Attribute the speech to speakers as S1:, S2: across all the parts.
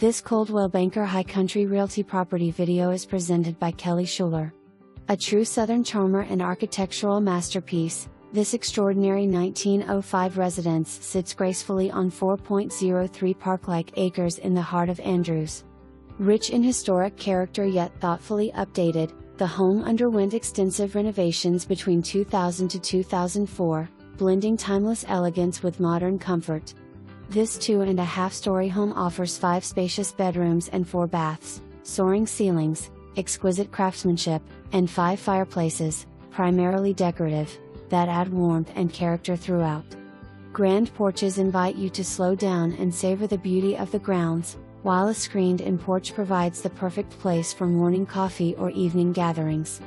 S1: This Coldwell Banker High Country Realty property video is presented by Kelly Schuler. A true Southern charmer and architectural masterpiece, this extraordinary 1905 residence sits gracefully on 4.03 park-like acres in the heart of Andrews. Rich in historic character yet thoughtfully updated, the home underwent extensive renovations between 2000 to 2004, blending timeless elegance with modern comfort. This 2.5-story home offers 5 spacious bedrooms and 4 baths, soaring ceilings, exquisite craftsmanship, and 5 fireplaces, primarily decorative, that add warmth and character throughout. Grand porches invite you to slow down and savor the beauty of the grounds, while a screened-in porch provides the perfect place for morning coffee or evening gatherings.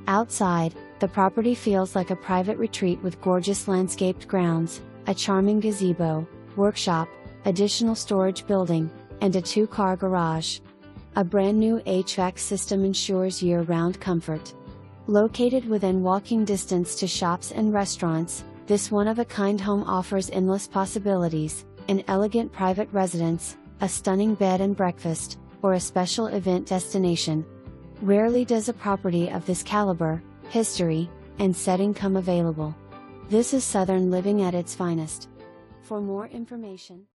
S1: Outside, the property feels like a private retreat with gorgeous landscaped grounds, a charming gazebo, workshop, additional storage building, and a 2-car garage. A brand new HVAC system ensures year-round comfort. Located within walking distance to shops and restaurants, this one-of-a-kind home offers endless possibilities: an elegant private residence, a stunning bed and breakfast, or a special event destination. Rarely does a property of this caliber, history, and setting come available. This is Southern living at its finest. For more information,